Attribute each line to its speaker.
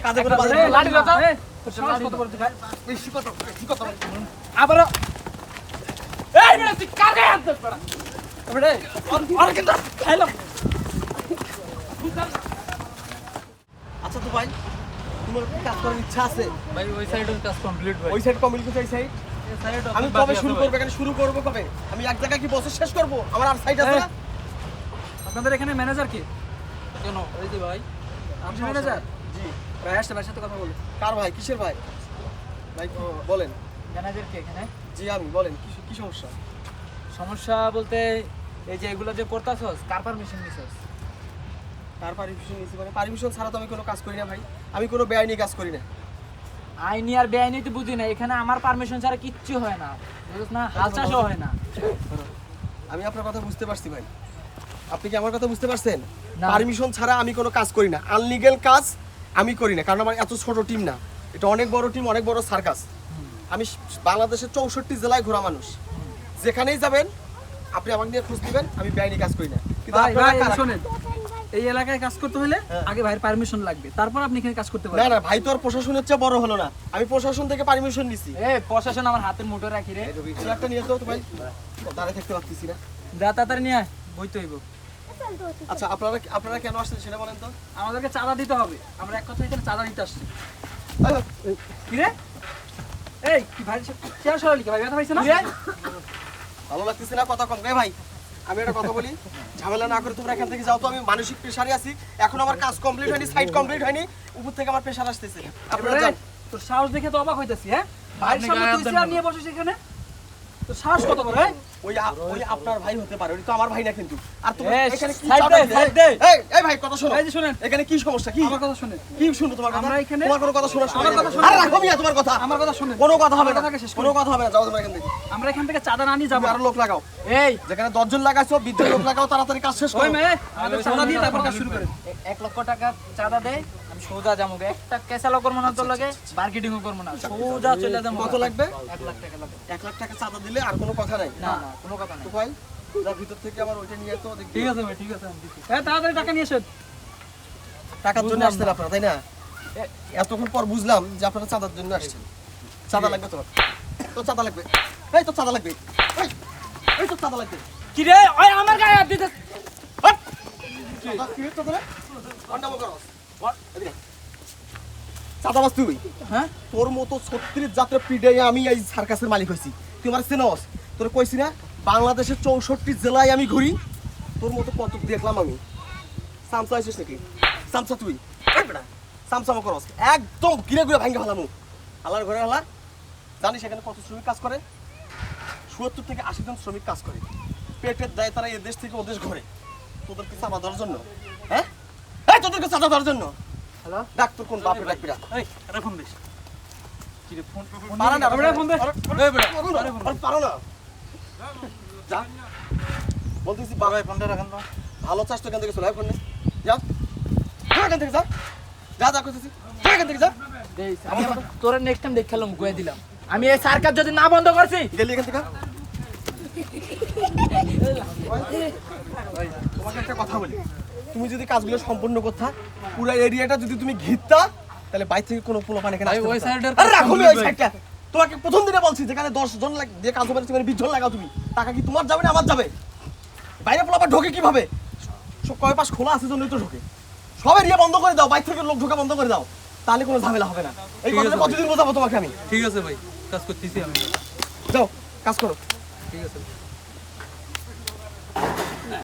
Speaker 1: কাজে করে বাজে
Speaker 2: লাঠি দাও তো সাহস কত বড় তুই
Speaker 1: বেশি কত
Speaker 2: আবার এই বেটা তুই কাকে হাত দিস বেটা বেটা আর কিন্তু খাইলাম
Speaker 1: আচ্ছা তো ভাই তোমার কি কাজ করার ইচ্ছা আছে
Speaker 2: ভাই ওই সাইডের কাজ কমপ্লিট ভাই
Speaker 1: ওই সাইড কমপ্লিট করতে সাইড আমি কবে শুরু করব এখানে শুরু করব কবে আমি এক জায়গায় কি বসে শেষ করব আমার আর সাইড আছে না
Speaker 2: আপনাদের এখানে ম্যানেজার কি কেন ওই যে ভাই আপনি ম্যানেজার
Speaker 1: জি
Speaker 2: ভাই আসছে ভাইয়ের সাথে কথা বলি
Speaker 1: কার ভাই কিসের ভাই ভাই বলেন
Speaker 2: ম্যানেজার কে এখানে
Speaker 1: জি আমি বলেন কি সমস্যা
Speaker 2: সমস্যা বলতে এই যে এগুলো যে করতাছস কার পারমিশন নিছস
Speaker 1: তার পারমিশন নিছি মানে পারমিশন ছাড়া তো আমি কোনো কাজ করি না ভাই আমি কোনো বেআইনি কাজ করি না
Speaker 2: আইনি আর বেআইনি তো বুঝি না এখানে আমার পারমিশন ছাড়া কিচ্ছু হয় না বুঝছ না হাল চাষও হয় না
Speaker 1: আমি আপনার কথা বুঝতে পারছি ভাই আপনি কি আমার কথা বুঝতে পারছেন
Speaker 2: না।
Speaker 1: পারমিশন ছাড়া আমি কোনো কাজ করি না আনলিগ্যাল কাজ আমি করি না কারণ আমার এত ছোট টিম না এটা অনেক বড় টিম অনেক বড় সার্কাস আমি বাংলাদেশের 64 জেলায় ঘোরা মানুষ যেখানেই যাবেন আপনি আমাকে নিয়ে খোঁজ নেবেন আমি বেআইনি কাজ করি না কিন্তু
Speaker 2: ভাই
Speaker 1: আপনারা
Speaker 2: ভাই
Speaker 1: কারা?
Speaker 2: শুনেন এই এলাকায় কাজ করতে হলে আগে ভাইয়ের পারমিশন লাগবে তারপর আপনি এখানে কাজ করতে
Speaker 1: না
Speaker 2: পারবেন
Speaker 1: না ভাই তো আর প্রশাসনের চেয়ে বড় হলো না আমি প্রশাসন থেকে পারমিশন নিছি
Speaker 2: এ প্রশাসন আমার হাতের মুঠো রাখি রে
Speaker 1: কিছু একটা নিয়ে তো ভাই দাঁড়িয়ে থাকতে পারতেছি না
Speaker 2: যা তাড়াতাড়ি নিয়ে আয় বইতে হইব
Speaker 1: আচ্ছা আপনারা কেন আসছেন সেটা বলেন তো
Speaker 2: আমাদেরকে চাঁদা দিতে হবে আমরা এক কথা এখানে চাঁদা দিতে আসছি কি রে এই কি ভাই চেয়ার সরালি কি ভাই ব্যথা পাইছে না
Speaker 1: ভালো লাগতেছে না কথা কম রে ভাই আমি একটা কথা বলি ঝামেলা না করে তোমরা এখান থেকে যাও তো আমি মানসিক প্রেসারে আছি এখন আমার কাজ কমপ্লিট হয়নি সাইট কমপ্লিট হয়নি উপর থেকে আমার প্রেসার আসতেছে আপনারা যান
Speaker 2: তোর সাহস দেখে তো অবাক হইতাছি হ্যাঁ ভাইয়ের সামনে তুই চেয়ার নিয়ে বসিস এখানে তোর সাহস কত বড়
Speaker 1: ওই আপনার ভাই হতে পারে ওই তো আমার ভাই না কিন্তু আর তোমরা
Speaker 2: এই,
Speaker 1: এখানে কি
Speaker 2: side
Speaker 1: চাপা
Speaker 2: দে,
Speaker 1: দিলে?
Speaker 2: side দে।
Speaker 1: এই ভাই কথা শোনো
Speaker 2: এই যে শুনেন
Speaker 1: এখানে কি সমস্যা কি
Speaker 2: আমার কথা শুনেন
Speaker 1: কি শুনবো তোমার কথা
Speaker 2: আমরা এখানে-
Speaker 1: তোমার কোনো কথা শোনা
Speaker 2: আমার কথা শোনো।
Speaker 1: আরে রাখো মিয়া তোমার কথা
Speaker 2: আমার কথা শুনেন
Speaker 1: কোনো কথা হবে না
Speaker 2: আমার কথাকে শেষ
Speaker 1: কোনো
Speaker 2: করুন।
Speaker 1: কথা হবে না যাও তোমরা এখান থেকে
Speaker 2: আমরা এখান থেকে চাঁদা না নিয়ে
Speaker 1: তুমি
Speaker 2: যাবো
Speaker 1: আরো লোক লাগাও
Speaker 2: এই
Speaker 1: যেখানে 10 জন লাগাইছো 20 জন লোক লাগাও তাড়াতাড়ি কাজ শেষ
Speaker 2: ওই
Speaker 1: করো
Speaker 2: মেয়ে আমাদের চাঁদা দিয়ে তারপর কাজ শুরু করেন 1 লক্ষ টাকা চাঁদা দে আমি সোজা যাবো একটা কেসালো করবো না তোর লাগে মার্কেটিংও করবো না সোজা চলে যাবো
Speaker 1: কত লাগবে
Speaker 2: 1 লাখ টাকা লাগবে
Speaker 1: 1 লাখ টাকা চাঁদা দিলে আর কোনো কথা নাই
Speaker 2: না না কোনো কথা নাই
Speaker 1: তো ভাই যা ভিতর থেকে আমার ওইটা নিয়ে তো দেখি
Speaker 2: ঠিক আছে ভাই ঠিক আছে আমি দিচ্ছি তাড়াতাড়ি টাকা নিয়ে এসেন
Speaker 1: টাকার জন্য
Speaker 2: বুঝলাম
Speaker 1: আসছেন
Speaker 2: না।
Speaker 1: আপনারা তাই না এতক্ষণ পর বুঝলাম যে আপনারা চাঁদার জন্য আসছেন চাঁদা লাগবে তোমার তো চাঁদা লাগবে এই তো চাঁদা লাগবে এই তো চাঁদা লাগবে
Speaker 2: কি রে ওই আমার গায়ে হাত দিতে
Speaker 1: চাঁদা কি হচ্ছে তোরা অন্ডামো করো চাঁদা বাস তুই
Speaker 2: হ্যাঁ
Speaker 1: তোর মতো 36 জাতের পিডাই আমি এই সার্কাসের মালিক হইছি তুই আমার চিনস তোর কইছি না বাংলাদেশের 64 জেলায় আমি ঘুরি তোর মতো কত দেখলাম আমি সামসা আইছিস নাকি সামসা তুই এই বেটা সামসামো করস একদম গিরে গিরে ভাঙে ফেলামু আল্লাহর ঘরে আল্লাহ জানিস এখানে কত শ্রমিক কাজ করে 70 থেকে 80 জন শ্রমিক কাজ করে পেটের দায় তারা এই দেশ থেকে ওদেশ ঘরে তোদেরকে চাঁদা দেওয়ার জন্য হ্যাঁ এই তোদেরকে চাঁদা দেওয়ার জন্য
Speaker 2: হ্যালো
Speaker 1: ডাক্তার কোন বাপরে ডাকবি না
Speaker 2: এই এটা ফোন দিস কি রে ফোন
Speaker 1: পারা না
Speaker 2: বেটা ফোন দে এই বেটা
Speaker 1: আরে পারো না যা বলতেছি বাবা ফোনটা রাখেন তো ভালো চাস তো এখান থেকে চলে ফোন নে যা যা এখান থেকে যা যা যা করতেছি যা এখান থেকে যা
Speaker 2: দেইস আমি তোরে নেক্সট টাইম দেখালাম গুয়ে দিলাম আমি এই সার্কাস যদি না বন্ধ করছি
Speaker 1: গেলি এখান থেকে তোমাকে একটা কথা বলি তুমি যদি কাজগুলো সম্পূর্ণ করতা পুরো এরিয়াটা যদি তুমি ঘিরতা তাহলে বাইরে থেকে কোনো পোলা পানি এখানে
Speaker 2: ভাই,
Speaker 1: আসতে
Speaker 2: ওই
Speaker 1: পারতো না।
Speaker 2: সাইডের
Speaker 1: আরে
Speaker 2: কাজ
Speaker 1: রাখো
Speaker 2: complete
Speaker 1: ওই
Speaker 2: ভাই।
Speaker 1: সাইডটা তোমাকে প্রথম দিনে বলছি যেখানে 10 জন যে কাজ হবে সেখানে 20 জন লাগাও তুমি টাকা কি তোমার যাবে না আমার যাবে বাইরে পোলা আবার ঢোকে কিভাবে সব কয় পাশ খোলা আছে জন্যই তো ঢোকে সব এরিয়া বন্ধ করে দাও বাইরে থেকে লোক ঢোকা বন্ধ করে দাও তাহলে কোনো ঝামেলা হবে না এই
Speaker 2: ঠিক আছে
Speaker 1: কথাটা
Speaker 2: ভাই।
Speaker 1: কতদিন বোঝাবো তোমাকে আমি
Speaker 2: ঠিক আছে ভাই কাজ করতেছি আমি
Speaker 1: যাও কাজ করো
Speaker 2: ঠিক আছে